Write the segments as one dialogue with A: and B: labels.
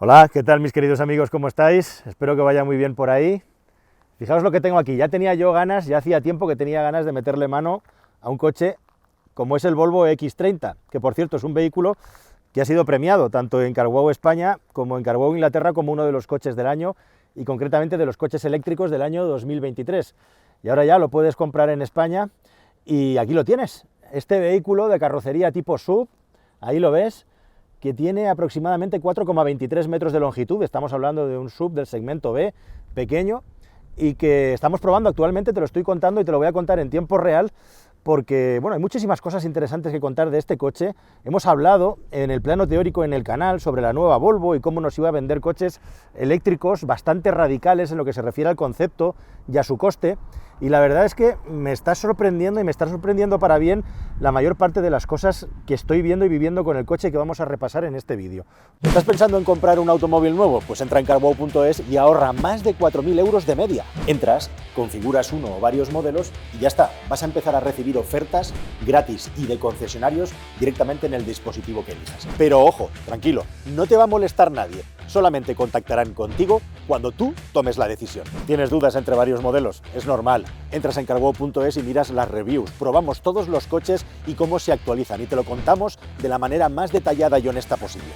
A: Hola, ¿qué tal mis queridos amigos? ¿Cómo estáis? Espero que vaya muy bien por ahí. Fijaos lo que tengo aquí, ya tenía yo ganas, ya hacía tiempo que tenía ganas de meterle mano a un coche como es el Volvo X30, que por cierto es un vehículo que ha sido premiado tanto en CarWow España como en CarWow Inglaterra como uno de los coches del año y concretamente de los coches eléctricos del año 2023. Y ahora ya lo puedes comprar en España y aquí lo tienes, este vehículo de carrocería tipo SUV, ahí lo ves, que tiene aproximadamente 4,23 metros de longitud, estamos hablando de un SUV del segmento B, pequeño, y que estamos probando actualmente, te lo estoy contando y te lo voy a contar en tiempo real, porque bueno, hay muchísimas cosas interesantes que contar de este coche. Hemos hablado en el plano teórico en el canal sobre la nueva Volvo y cómo nos iba a vender coches eléctricos bastante radicales en lo que se refiere al concepto y a su coste, y la verdad es que me está sorprendiendo y me está sorprendiendo para bien la mayor parte de las cosas que estoy viendo y viviendo con el coche que vamos a repasar en este vídeo. ¿Estás pensando en comprar un automóvil nuevo? Pues entra en carwow.es y ahorra más de 4.000 euros de media. Entras, configuras uno o varios modelos y ya está, vas a empezar a recibir ofertas gratis y de concesionarios directamente en el dispositivo que elijas. Pero ojo, tranquilo, no te va a molestar nadie, solamente contactarán contigo cuando tú tomes la decisión. ¿Tienes dudas entre varios modelos? Es normal. Entras en carwow.es y miras las reviews, probamos todos los coches y cómo se actualizan y te lo contamos de la manera más detallada y honesta posible.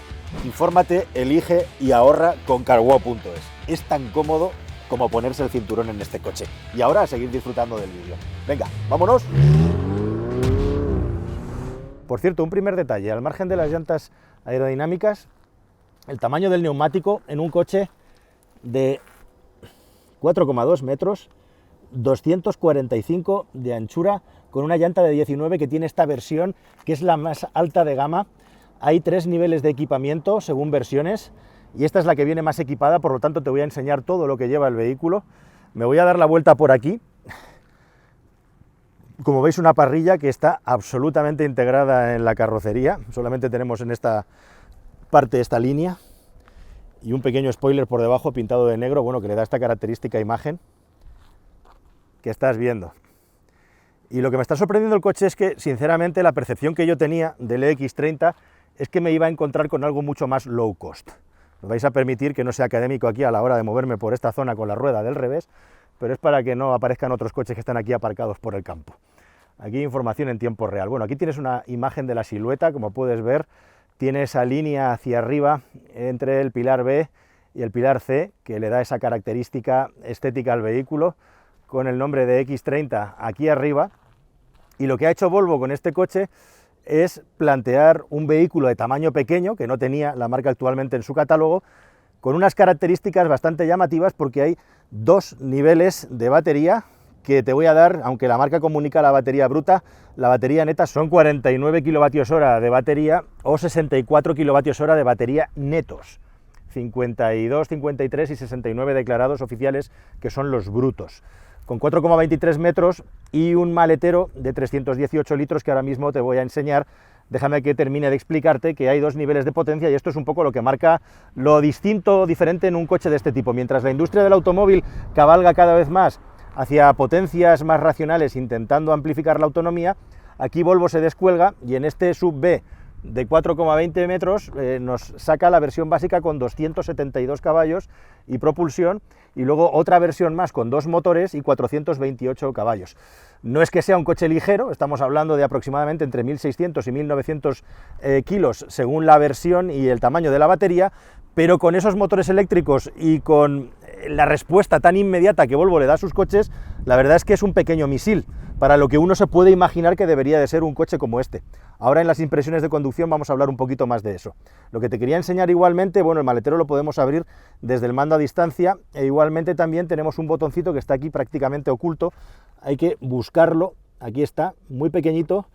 A: Infórmate, elige y ahorra con carwow.es. Es tan cómodo como ponerse el cinturón en este coche. Y ahora a seguir disfrutando del vídeo. Venga, vámonos. Por cierto, un primer detalle, al margen de las llantas aerodinámicas, el tamaño del neumático en un coche de 4,2 metros, 245 de anchura, con una llanta de 19 que tiene esta versión, que es la más alta de gama. Hay 3 niveles de equipamiento según versiones, y esta es la que viene más equipada, por lo tanto te voy a enseñar todo lo que lleva el vehículo. Me voy a dar la vuelta por aquí. Como veis, una parrilla que está absolutamente integrada en la carrocería, solamente tenemos en esta parte esta línea, y un pequeño spoiler por debajo pintado de negro, bueno, que le da esta característica imagen que estás viendo. Y lo que me está sorprendiendo el coche es que, sinceramente, la percepción que yo tenía del X30 es que me iba a encontrar con algo mucho más low cost. Me vais a permitir que no sea académico aquí a la hora de moverme por esta zona con la rueda del revés, pero es para que no aparezcan otros coches que están aquí aparcados por el campo. Aquí información en tiempo real. Bueno, aquí tienes una imagen de la silueta, como puedes ver, tiene esa línea hacia arriba entre el pilar B y el pilar C, que le da esa característica estética al vehículo, con el nombre de X30 aquí arriba. Y lo que ha hecho Volvo con este coche es plantear un vehículo de tamaño pequeño, que no tenía la marca actualmente en su catálogo, con unas características bastante llamativas, porque hay 2 niveles de batería que te voy a dar, aunque la marca comunica la batería bruta, la batería neta son 49 kWh de batería o 64 kWh de batería netos. 52, 53 y 69 declarados oficiales, que son los brutos, con 4,23 metros y un maletero de 318 litros que ahora mismo te voy a enseñar. Déjame que termine de explicarte que hay 2 niveles de potencia y esto es un poco lo que marca lo distinto o diferente en un coche de este tipo. Mientras la industria del automóvil cabalga cada vez más hacia potencias más racionales intentando amplificar la autonomía, aquí Volvo se descuelga y en este SUV B de 4,20 metros nos saca la versión básica con 272 caballos y propulsión, y luego otra versión más con 2 motores y 428 caballos. No es que sea un coche ligero, estamos hablando de aproximadamente entre 1.600 y 1.900 kilos según la versión y el tamaño de la batería, pero con esos motores eléctricos y con la respuesta tan inmediata que Volvo le da a sus coches, la verdad es que es un pequeño misil para lo que uno se puede imaginar que debería de ser un coche como este. Ahora en las impresiones de conducción vamos a hablar un poquito más de eso. Lo que te quería enseñar igualmente, bueno, el maletero lo podemos abrir desde el mando a distancia, e igualmente también tenemos un botoncito que está aquí prácticamente oculto, hay que buscarlo, aquí está, muy pequeñito,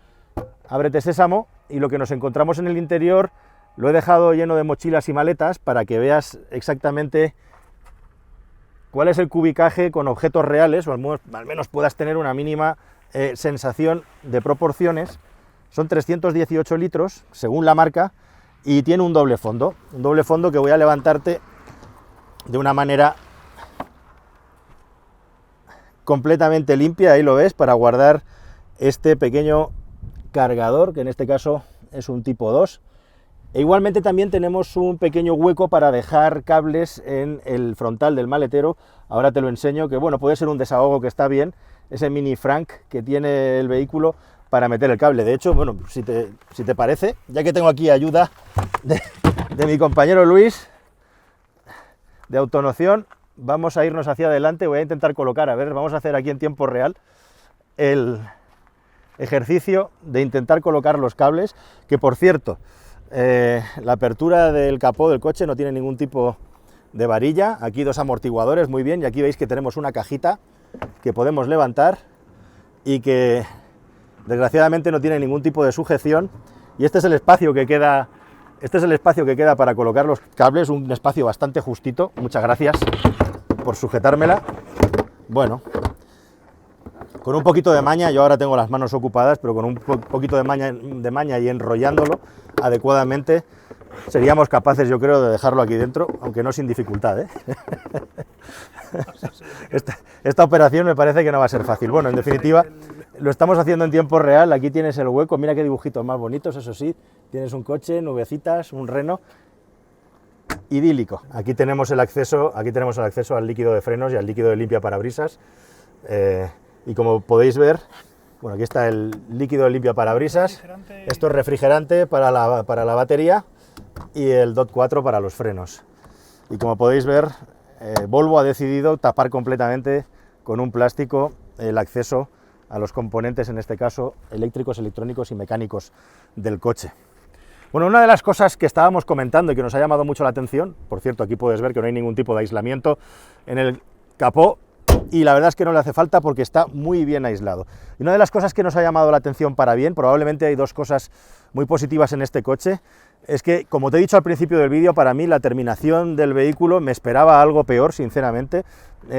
A: ábrete sésamo, y lo que nos encontramos en el interior lo he dejado lleno de mochilas y maletas para que veas exactamente cuál es el cubicaje con objetos reales, o al menos puedas tener una mínima sensación de proporciones. Son 318 litros, según la marca, y tiene un doble fondo que voy a levantarte de una manera completamente limpia, ahí lo ves, para guardar este pequeño cargador, que en este caso es un tipo 2, E igualmente también tenemos un pequeño hueco para dejar cables en el frontal del maletero. Ahora te lo enseño, que bueno, puede ser un desahogo que está bien, ese mini Frank que tiene el vehículo para meter el cable. De hecho, bueno, si te parece, ya que tengo aquí ayuda de mi compañero Luis, de Autonoción, vamos a irnos hacia adelante. Voy a intentar colocar, a ver, vamos a hacer aquí en tiempo real el ejercicio de intentar colocar los cables, que por cierto, la apertura del capó del coche no tiene ningún tipo de varilla. Aquí dos amortiguadores, muy bien, y aquí veis que tenemos una cajita que podemos levantar y que desgraciadamente no tiene ningún tipo de sujeción, y este es el espacio que queda para colocar los cables, un espacio bastante justito. Muchas gracias por sujetármela. Bueno, con un poquito de maña, yo ahora tengo las manos ocupadas, pero con un poquito de maña y enrollándolo adecuadamente, seríamos capaces, yo creo, de dejarlo aquí dentro, aunque no sin dificultad, ¿eh? Esta operación me parece que no va a ser fácil. Bueno, en definitiva, lo estamos haciendo en tiempo real. Aquí tienes el hueco, mira qué dibujitos más bonitos, eso sí, tienes un coche, nubecitas, un reno, idílico. Aquí tenemos el acceso al líquido de frenos y al líquido de limpia parabrisas. Y como podéis ver, bueno, aquí está el líquido de limpia parabrisas, esto es refrigerante para la batería y el DOT 4 para los frenos. Y como podéis ver, Volvo ha decidido tapar completamente con un plástico el acceso a los componentes, en este caso eléctricos, electrónicos y mecánicos del coche. Bueno, una de las cosas que estábamos comentando y que nos ha llamado mucho la atención, por cierto, aquí puedes ver que no hay ningún tipo de aislamiento en el capó, y la verdad es que no le hace falta porque está muy bien aislado. Y una de las cosas que nos ha llamado la atención para bien, probablemente hay dos cosas muy positivas en este coche, es que, como te he dicho al principio del vídeo, para mí la terminación del vehículo me esperaba algo peor, sinceramente,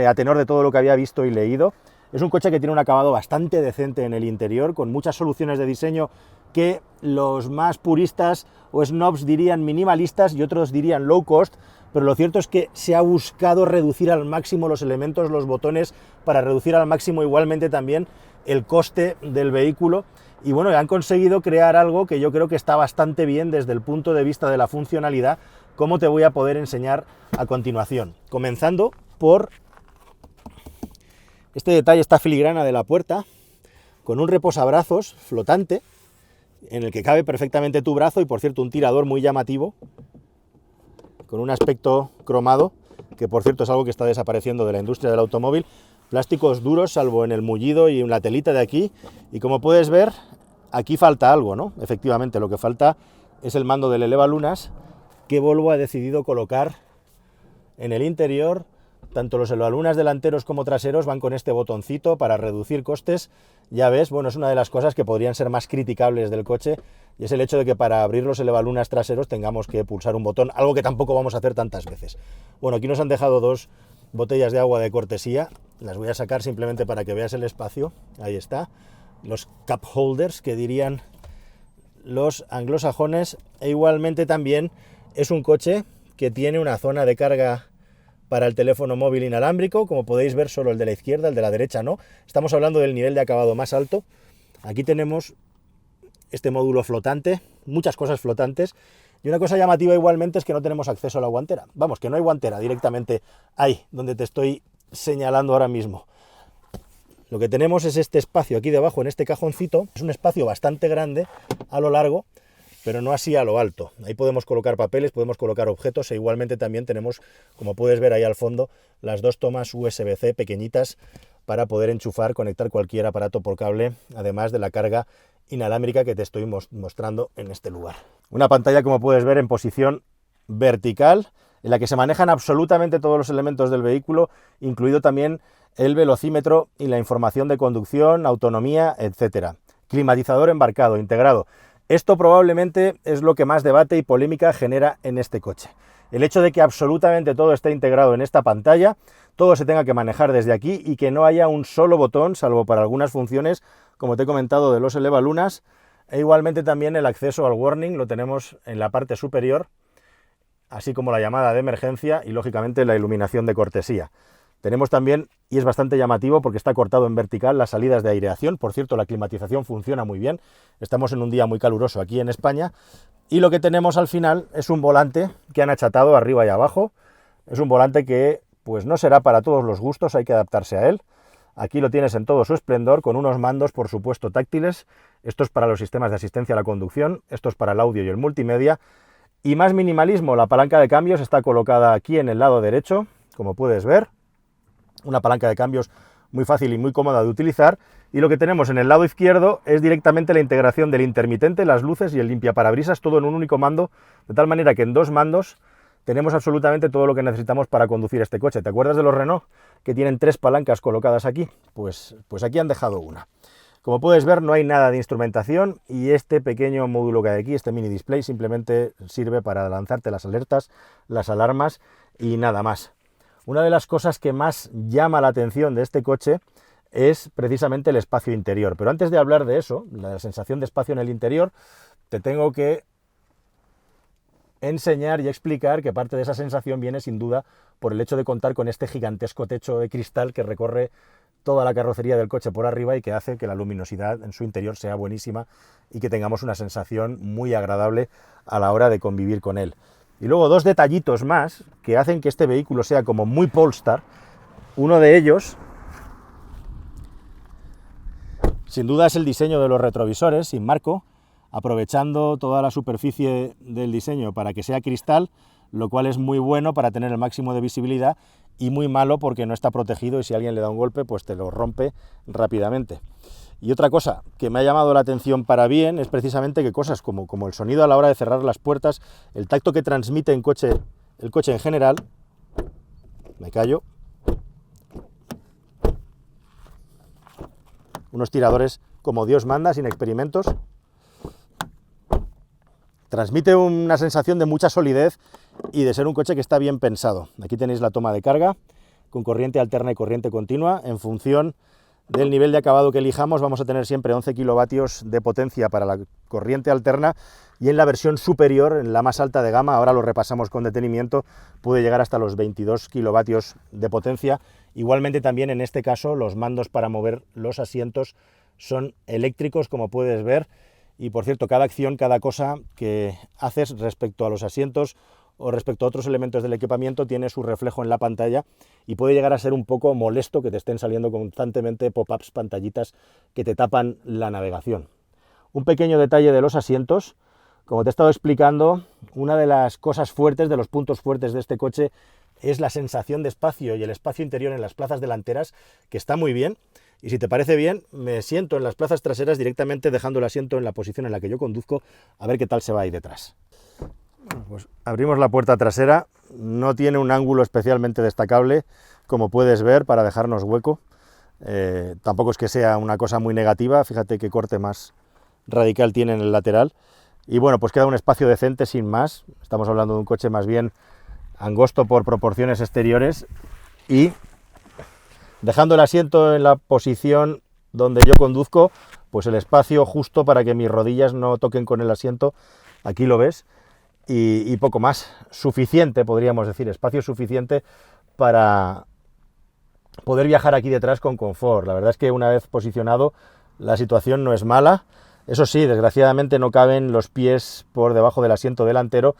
A: a tenor de todo lo que había visto y leído. Es un coche que tiene un acabado bastante decente en el interior, con muchas soluciones de diseño que los más puristas o snobs dirían minimalistas y otros dirían low cost, pero lo cierto es que se ha buscado reducir al máximo los elementos, los botones, para reducir al máximo igualmente también el coste del vehículo. Y bueno, han conseguido crear algo que yo creo que está bastante bien desde el punto de vista de la funcionalidad, como te voy a poder enseñar a continuación. Comenzando por este detalle, esta filigrana de la puerta, con un reposabrazos flotante, en el que cabe perfectamente tu brazo, y por cierto un tirador muy llamativo, con un aspecto cromado, que por cierto es algo que está desapareciendo de la industria del automóvil. Plásticos duros, salvo en el mullido y en la telita de aquí, y como puedes ver, aquí falta algo, ¿no? Efectivamente, lo que falta es el mando del elevalunas, que Volvo ha decidido colocar en el interior. Tanto los elevalunas delanteros como traseros van con este botoncito para reducir costes. Ya ves, bueno, es una de las cosas que podrían ser más criticables del coche, y es el hecho de que para abrir los elevalunas traseros tengamos que pulsar un botón, algo que tampoco vamos a hacer tantas veces. Bueno, aquí nos han dejado dos botellas de agua de cortesía, las voy a sacar simplemente para que veas el espacio. Ahí está, los cup holders que dirían los anglosajones, e igualmente también es un coche que tiene una zona de carga para el teléfono móvil inalámbrico. Como podéis ver, solo el de la izquierda, el de la derecha no. Estamos hablando del nivel de acabado más alto. Aquí tenemos este módulo flotante, muchas cosas flotantes, y una cosa llamativa igualmente es que no tenemos acceso a la guantera. Vamos, que no hay guantera directamente ahí, donde te estoy señalando ahora mismo. Lo que tenemos es este espacio aquí debajo, en este cajoncito. Es un espacio bastante grande a lo largo, pero no así a lo alto. Ahí podemos colocar papeles, podemos colocar objetos, e igualmente también tenemos, como puedes ver ahí al fondo, las dos tomas USB-C pequeñitas para poder enchufar, conectar cualquier aparato por cable, además de la carga inalámbrica que te estoy mostrando en este lugar. Una pantalla, como puedes ver, en posición vertical, en la que se manejan absolutamente todos los elementos del vehículo, incluido también el velocímetro y la información de conducción, autonomía, etcétera. Climatizador embarcado, integrado. Esto probablemente es lo que más debate y polémica genera en este coche. El hecho de que absolutamente todo esté integrado en esta pantalla, todo se tenga que manejar desde aquí y que no haya un solo botón, salvo para algunas funciones, como te he comentado, de los elevalunas, e igualmente también el acceso al warning lo tenemos en la parte superior, así como la llamada de emergencia y lógicamente la iluminación de cortesía. Tenemos también, y es bastante llamativo porque está cortado en vertical, las salidas de aireación. Por cierto, la climatización funciona muy bien. Estamos en un día muy caluroso aquí en España. Y lo que tenemos al final es un volante que han achatado arriba y abajo. Es un volante que pues no será para todos los gustos, hay que adaptarse a él. Aquí lo tienes en todo su esplendor, con unos mandos, por supuesto, táctiles. Esto es para los sistemas de asistencia a la conducción, esto es para el audio y el multimedia. Y más minimalismo, la palanca de cambios está colocada aquí en el lado derecho, como puedes ver. Una palanca de cambios muy fácil y muy cómoda de utilizar. Y lo que tenemos en el lado izquierdo es directamente la integración del intermitente, las luces y el limpiaparabrisas, todo en un único mando, de tal manera que en dos mandos tenemos absolutamente todo lo que necesitamos para conducir este coche. ¿Te acuerdas de los Renault que tienen 3 palancas colocadas aquí? Pues aquí han dejado una. Como puedes ver, no hay nada de instrumentación y este pequeño módulo que hay aquí, este mini display, simplemente sirve para lanzarte las alertas, las alarmas y nada más. Una de las cosas que más llama la atención de este coche es precisamente el espacio interior. Pero antes de hablar de eso, la sensación de espacio en el interior, te tengo que enseñar y explicar que parte de esa sensación viene sin duda por el hecho de contar con este gigantesco techo de cristal que recorre toda la carrocería del coche por arriba y que hace que la luminosidad en su interior sea buenísima y que tengamos una sensación muy agradable a la hora de convivir con él. Y luego dos detallitos más que hacen que este vehículo sea como muy Polestar. Uno de ellos, sin duda, es el diseño de los retrovisores sin marco, aprovechando toda la superficie del diseño para que sea cristal, lo cual es muy bueno para tener el máximo de visibilidad y muy malo porque no está protegido y si alguien le da un golpe pues te lo rompe rápidamente. Y otra cosa que me ha llamado la atención para bien es precisamente que cosas como el sonido a la hora de cerrar las puertas, el tacto que transmite el coche en general, me callo, unos tiradores como Dios manda, sin experimentos, transmite una sensación de mucha solidez y de ser un coche que está bien pensado. Aquí tenéis la toma de carga con corriente alterna y corriente continua. En función del nivel de acabado que elijamos vamos a tener siempre 11 kilovatios de potencia para la corriente alterna y en la versión superior, en la más alta de gama, ahora lo repasamos con detenimiento, puede llegar hasta los 22 kilovatios de potencia. Igualmente también en este caso los mandos para mover los asientos son eléctricos, como puedes ver. Y por cierto, cada acción, cada cosa que haces respecto a los asientos o respecto a otros elementos del equipamiento tiene su reflejo en la pantalla y puede llegar a ser un poco molesto que te estén saliendo constantemente pop-ups, pantallitas que te tapan la navegación. Un pequeño detalle de los asientos, como te he estado explicando, una de las cosas fuertes, de los puntos fuertes de este coche es la sensación de espacio y el espacio interior en las plazas delanteras, que está muy bien. Y si te parece bien, me siento en las plazas traseras directamente dejando el asiento en la posición en la que yo conduzco, a ver qué tal se va ahí detrás. Bueno, pues abrimos la puerta trasera, no tiene un ángulo especialmente destacable, como puedes ver, para dejarnos hueco. Tampoco es que sea una cosa muy negativa, fíjate qué corte más radical tiene en el lateral. Y bueno, pues queda un espacio decente sin más, estamos hablando de un coche más bien angosto por proporciones exteriores y dejando el asiento en la posición donde yo conduzco, pues el espacio justo para que mis rodillas no toquen con el asiento, aquí lo ves, y poco más, suficiente, podríamos decir, espacio suficiente para poder viajar aquí detrás con confort. La verdad es que una vez posicionado la situación no es mala, eso sí, desgraciadamente no caben los pies por debajo del asiento delantero,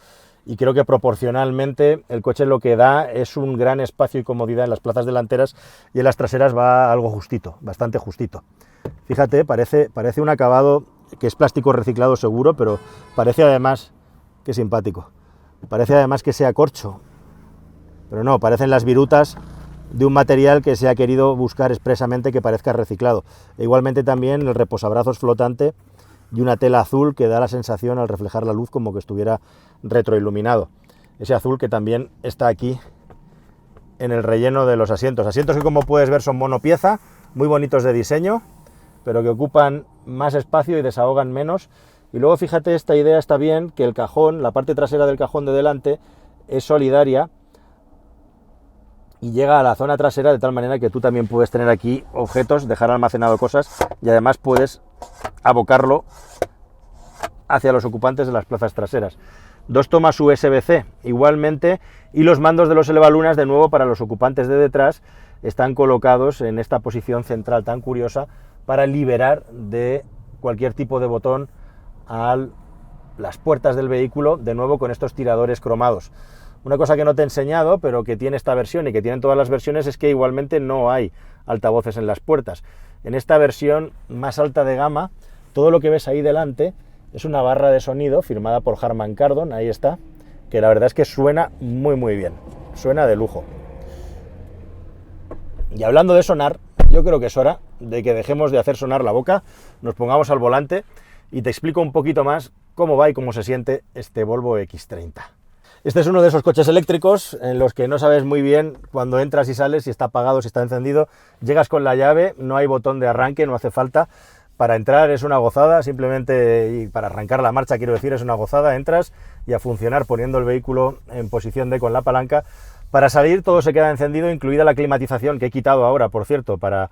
A: y creo que proporcionalmente el coche lo que da es un gran espacio y comodidad en las plazas delanteras y en las traseras va algo justito, bastante justito. Fíjate, parece un acabado que es plástico reciclado seguro, pero parece además, qué simpático, parece además que sea corcho, pero no, parecen las virutas de un material que se ha querido buscar expresamente que parezca reciclado. E igualmente también el reposabrazos flotante y una tela azul que da la sensación al reflejar la luz como que estuviera retroiluminado. Ese azul que también está aquí en el relleno de los asientos. Asientos que, como puedes ver, son monopieza, muy bonitos de diseño, pero que ocupan más espacio y desahogan menos. Y luego fíjate, esta idea está bien, que el cajón, la parte trasera del cajón de delante, es solidaria y llega a la zona trasera de tal manera que tú también puedes tener aquí objetos, dejar almacenado cosas y además puedes abocarlo hacia los ocupantes de las plazas traseras. Dos tomas USB-C igualmente y los mandos de los elevalunas de nuevo para los ocupantes de detrás están colocados en esta posición central tan curiosa para liberar de cualquier tipo de botón a las puertas del vehículo, de nuevo con estos tiradores cromados. Una cosa que no te he enseñado, pero que tiene esta versión y que tienen todas las versiones, es que igualmente no hay altavoces en las puertas. En esta versión más alta de gama, todo lo que ves ahí delante es una barra de sonido firmada por Harman Kardon, ahí está, que la verdad es que suena muy bien, suena de lujo. Y hablando de sonar, yo creo que es hora de que dejemos de hacer sonar la boca, nos pongamos al volante y te explico un poquito más cómo va y cómo se siente este Volvo X30. Este es uno de esos coches eléctricos en los que no sabes muy bien cuando entras y sales, si está apagado, si está encendido. Llegas con la llave, no hay botón de arranque, no hace falta. Para entrar es una gozada, simplemente, y para arrancar la marcha quiero decir, es una gozada. Entras y a funcionar poniendo el vehículo en posición D con la palanca. Para salir todo se queda encendido, incluida la climatización, que he quitado ahora, por cierto, para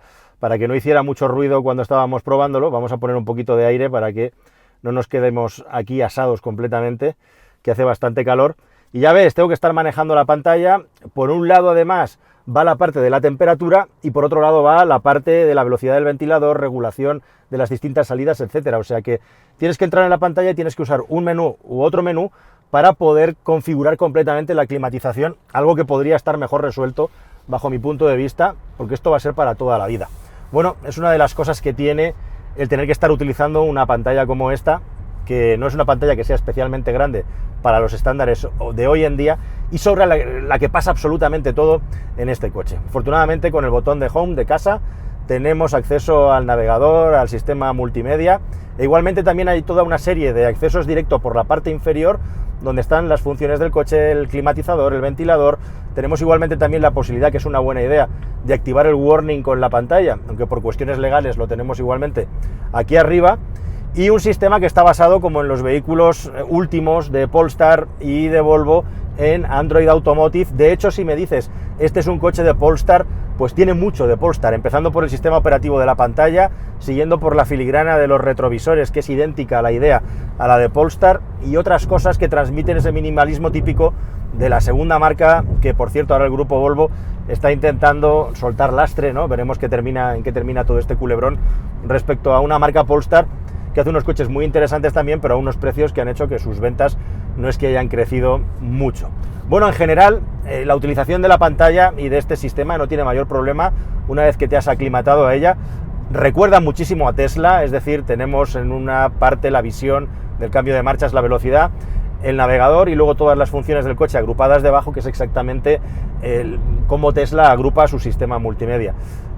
A: que no hiciera mucho ruido cuando estábamos probándolo. Vamos a poner un poquito de aire para que no nos quedemos aquí asados completamente, que hace bastante calor. Y ya ves, tengo que estar manejando la pantalla. Por un lado, además, va la parte de la temperatura y por otro lado va la parte de la velocidad del ventilador, regulación de las distintas salidas, etcétera. O sea que tienes que entrar en la pantalla y tienes que usar un menú u otro menú para poder configurar completamente la climatización, algo que podría estar mejor resuelto bajo mi punto de vista, porque esto va a ser para toda la vida. Bueno, es una de las cosas que tiene el tener que estar utilizando una pantalla como esta, que no es una pantalla que sea especialmente grande para los estándares de hoy en día y sobre la que pasa absolutamente todo en este coche. Afortunadamente, con el botón de Home de casa tenemos acceso al navegador, al sistema multimedia e igualmente también hay toda una serie de accesos directos por la parte inferior donde están las funciones del coche, el climatizador, el ventilador. Tenemos igualmente también la posibilidad, que es una buena idea, de activar el warning con la pantalla, aunque por cuestiones legales lo tenemos igualmente aquí arriba. Y un sistema que está basado, como en los vehículos últimos de Polestar y de Volvo, en Android Automotive. De hecho, si me dices, este es un coche de Polestar, pues tiene mucho de Polestar, empezando por el sistema operativo de la pantalla, siguiendo por la filigrana de los retrovisores, que es idéntica a la idea a la de Polestar, y otras cosas que transmiten ese minimalismo típico de la segunda marca, que por cierto ahora el grupo Volvo está intentando soltar lastre, ¿no? Veremos en qué termina todo este culebrón respecto a una marca Polestar que hace unos coches muy interesantes también, pero a unos precios que han hecho que sus ventas no es que hayan crecido mucho. Bueno, en general, la utilización de la pantalla y de este sistema no tiene mayor problema una vez que te has aclimatado a ella. Recuerda muchísimo a Tesla, es decir, tenemos en una parte la visión del cambio de marchas, la velocidad, el navegador y luego todas las funciones del coche agrupadas debajo, que es exactamente cómo Tesla agrupa su sistema multimedia.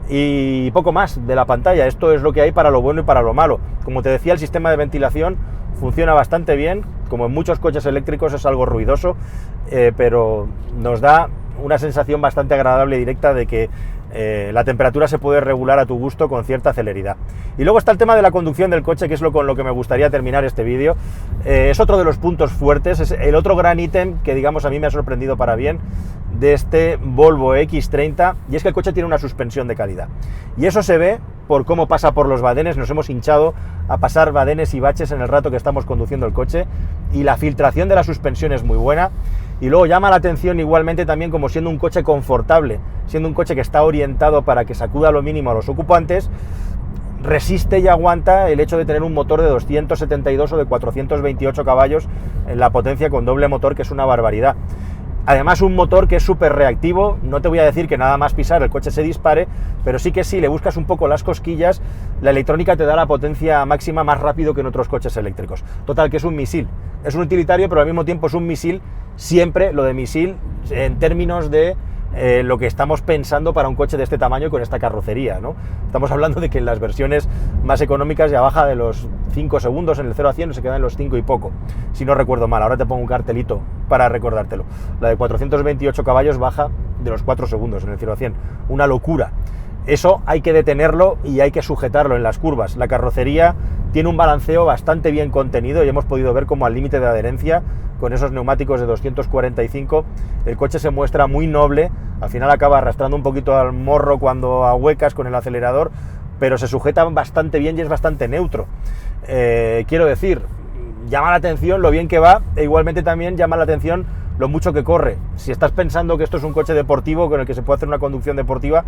A: Y poco más de la pantalla. Esto es lo que hay para lo bueno y para lo malo. Como te decía, el sistema de ventilación funciona bastante bien. Como en muchos coches eléctricos es algo ruidoso, pero nos da una sensación bastante agradable y directa de que la temperatura se puede regular a tu gusto con cierta celeridad. Y luego está el tema de la conducción del coche, que es con lo que me gustaría terminar este vídeo. Es otro de los puntos fuertes, es el otro gran ítem que, digamos, a mí me ha sorprendido para bien de este Volvo X30, y es que el coche tiene una suspensión de calidad. Y eso se ve por cómo pasa por los badenes. Nos hemos hinchado a pasar badenes y baches en el rato que estamos conduciendo el coche, y la filtración de la suspensión es muy buena. Y luego llama la atención igualmente también, como siendo un coche confortable, siendo un coche que está orientado para que sacuda lo mínimo a los ocupantes, resiste y aguanta el hecho de tener un motor de 272 o de 428 caballos en la potencia con doble motor, que es una barbaridad. Además, un motor que es súper reactivo. No te voy a decir que nada más pisar el coche se dispare, pero sí que si le buscas un poco las cosquillas, la electrónica te da la potencia máxima más rápido que en otros coches eléctricos. Total, que es un misil. Es un utilitario, pero al mismo tiempo es un misil. Siempre lo de misil en términos de lo que estamos pensando para un coche de este tamaño con esta carrocería, ¿no? Estamos hablando de que en las versiones más económicas ya baja de los 5 segundos, en el 0 a 100 se queda en los 5 y poco, si no recuerdo mal. Ahora te pongo un cartelito para recordártelo. La de 428 caballos baja de los 4 segundos en el 0 a 100. Una locura. Eso hay que detenerlo y hay que sujetarlo en las curvas. La carrocería tiene un balanceo bastante bien contenido y hemos podido ver cómo al límite de adherencia, con esos neumáticos de 245, el coche se muestra muy noble. Al final acaba arrastrando un poquito al morro cuando ahuecas con el acelerador, pero se sujeta bastante bien y es bastante neutro. Quiero decir, llama la atención lo bien que va, e igualmente también llama la atención lo mucho que corre. Si estás pensando que esto es un coche deportivo con el que se puede hacer una conducción deportiva,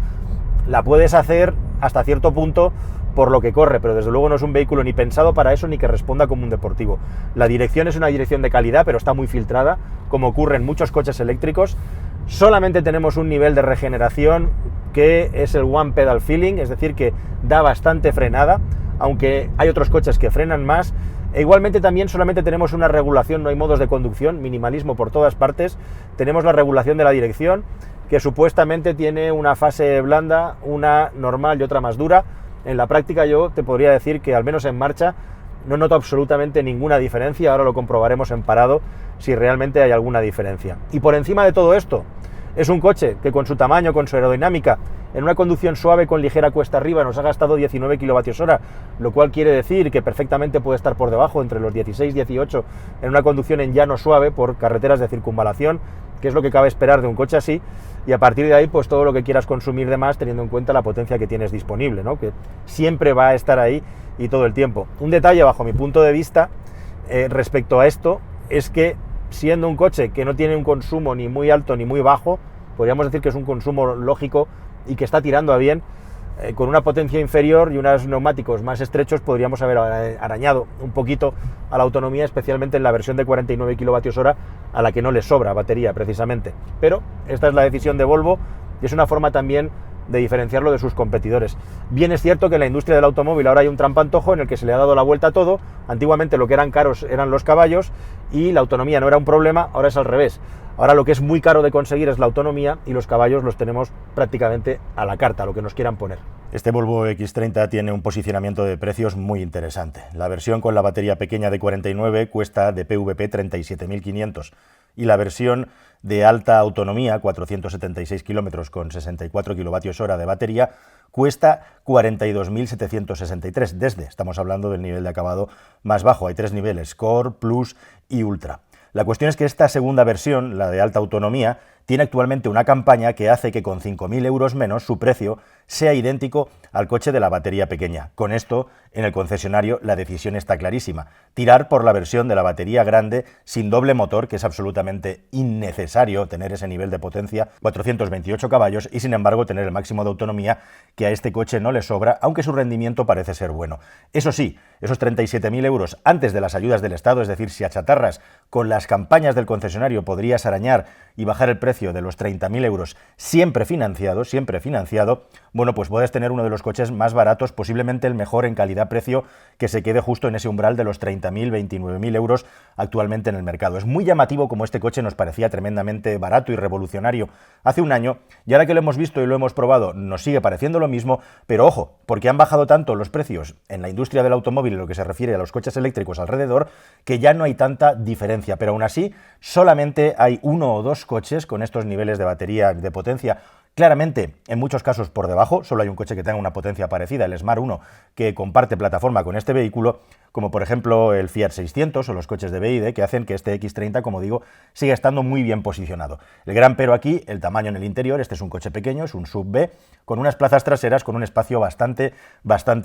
A: la puedes hacer hasta cierto punto por lo que corre, pero desde luego no es un vehículo ni pensado para eso ni que responda como un deportivo. La dirección es una dirección de calidad, pero está muy filtrada, como ocurre en muchos coches eléctricos. Solamente tenemos un nivel de regeneración que es el One Pedal Feeling, es decir, que da bastante frenada, aunque hay otros coches que frenan más. E igualmente también solamente tenemos una regulación, no hay modos de conducción, minimalismo por todas partes. Tenemos la regulación de la dirección, que supuestamente tiene una fase blanda, una normal y otra más dura. En la práctica yo te podría decir que al menos en marcha no noto absolutamente ninguna diferencia. Ahora lo comprobaremos en parado si realmente hay alguna diferencia. Y por encima de todo esto, es un coche que con su tamaño, con su aerodinámica, en una conducción suave con ligera cuesta arriba nos ha gastado 19 kWh, lo cual quiere decir que perfectamente puede estar por debajo, entre los 16 y 18, en una conducción en llano suave por carreteras de circunvalación, que es lo que cabe esperar de un coche así, y a partir de ahí pues todo lo que quieras consumir de más teniendo en cuenta la potencia que tienes disponible, ¿no? Que siempre va a estar ahí y todo el tiempo. Un detalle bajo mi punto de vista respecto a esto es que siendo un coche que no tiene un consumo ni muy alto ni muy bajo, podríamos decir que es un consumo lógico y que está tirando a bien, con una potencia inferior y unos neumáticos más estrechos podríamos haber arañado un poquito a la autonomía, especialmente en la versión de 49 kWh a la que no le sobra batería precisamente. Pero esta es la decisión de Volvo y es una forma también de diferenciarlo de sus competidores. Bien es cierto que en la industria del automóvil ahora hay un trampantojo en el que se le ha dado la vuelta a todo. Antiguamente lo que eran caros eran los caballos y la autonomía no era un problema, ahora es al revés. Ahora lo que es muy caro de conseguir es la autonomía y los caballos los tenemos prácticamente a la carta, lo que nos quieran poner. Este Volvo X30 tiene un posicionamiento de precios muy interesante. La versión con la batería pequeña de 49 cuesta de PVP 37.500 y la versión de alta autonomía, 476 kilómetros con 64 kWh de batería, cuesta 42.763. Estamos hablando del nivel de acabado más bajo. Hay tres niveles, Core, Plus y Ultra. La cuestión es que esta segunda versión, la de alta autonomía, tiene actualmente una campaña que hace que con 5.000 euros menos su precio sea idéntico al coche de la batería pequeña. Con esto, en el concesionario, la decisión está clarísima. Tirar por la versión de la batería grande sin doble motor, que es absolutamente innecesario tener ese nivel de potencia, 428 caballos, y sin embargo tener el máximo de autonomía que a este coche no le sobra, aunque su rendimiento parece ser bueno. Eso sí, esos 37.000 euros antes de las ayudas del Estado, es decir, si achatarras con las campañas del concesionario podrías arañar y bajar el precio de los 30.000 euros siempre financiado, bueno, pues puedes tener uno de los coches más baratos, posiblemente el mejor en calidad-precio, que se quede justo en ese umbral de los 30.000, 29.000 euros actualmente en el mercado. Es muy llamativo como este coche nos parecía tremendamente barato y revolucionario hace un año, y ahora que lo hemos visto y lo hemos probado, nos sigue pareciendo lo mismo, pero ojo, porque han bajado tanto los precios en la industria del automóvil en lo que se refiere a los coches eléctricos alrededor, que ya no hay tanta diferencia, pero aún así solamente hay uno o dos coches con estos niveles de batería de potencia. Claramente, en muchos casos por debajo, solo hay un coche que tenga una potencia parecida, el Smart 1, que comparte plataforma con este vehículo, como por ejemplo el Fiat 600 o los coches de BYD, que hacen que este X30, como digo, siga estando muy bien posicionado. El gran pero aquí, el tamaño en el interior. Este es un coche pequeño, es un sub B, con unas plazas traseras con un espacio bastante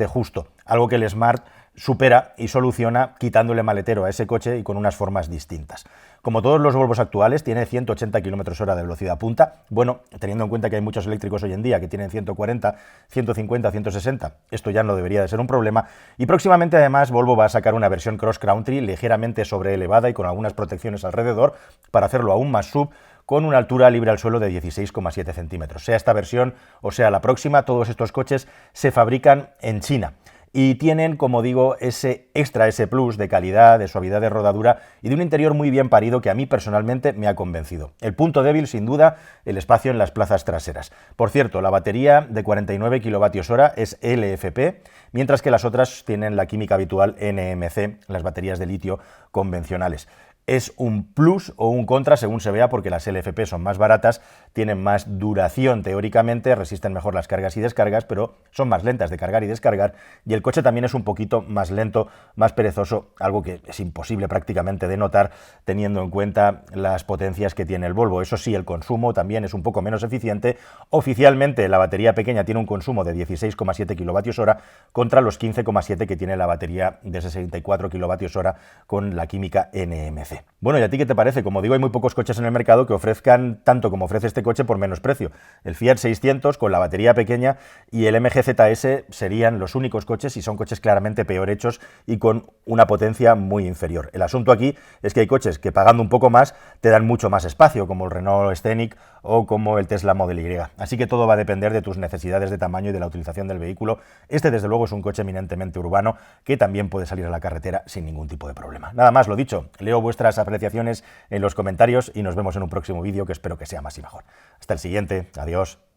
A: justo, algo que el Smart supera y soluciona quitándole maletero a ese coche y con unas formas distintas. Como todos los Volvos actuales, tiene 180 km/h de velocidad punta. Bueno, teniendo en cuenta que hay muchos eléctricos hoy en día que tienen 140, 150, 160, esto ya no debería de ser un problema. Y próximamente, además, Volvo va a sacar una versión cross country ligeramente sobreelevada y con algunas protecciones alrededor para hacerlo aún más sub, con una altura libre al suelo de 16,7 centímetros. Sea esta versión o sea la próxima, todos estos coches se fabrican en China y tienen, como digo, ese extra, ese plus de calidad, de suavidad de rodadura y de un interior muy bien parido que a mí personalmente me ha convencido. El punto débil, sin duda, el espacio en las plazas traseras. Por cierto, la batería de 49 kWh es LFP, mientras que las otras tienen la química habitual NMC, las baterías de litio convencionales. Es un plus o un contra según se vea, porque las LFP son más baratas, tienen más duración teóricamente, resisten mejor las cargas y descargas, pero son más lentas de cargar y descargar, y el coche también es un poquito más lento, más perezoso, algo que es imposible prácticamente de notar teniendo en cuenta las potencias que tiene el Volvo. Eso sí, el consumo también es un poco menos eficiente. Oficialmente la batería pequeña tiene un consumo de 16,7 kWh contra los 15,7 que tiene la batería de 64 kWh con la química NMC. qué. Bueno, ¿y a ti qué te parece? Como digo, hay muy pocos coches en el mercado que ofrezcan tanto como ofrece este coche por menos precio. El Fiat 600 con la batería pequeña y el MG ZS serían los únicos coches, y son coches claramente peor hechos y con una potencia muy inferior. El asunto aquí es que hay coches que pagando un poco más te dan mucho más espacio, como el Renault Scenic o como el Tesla Model Y. Así que todo va a depender de tus necesidades de tamaño y de la utilización del vehículo. Este, desde luego, es un coche eminentemente urbano que también puede salir a la carretera sin ningún tipo de problema. Nada más, lo dicho, leo vuestras apreciaciones en los comentarios y nos vemos en un próximo vídeo que espero que sea más y mejor. Hasta el siguiente, adiós.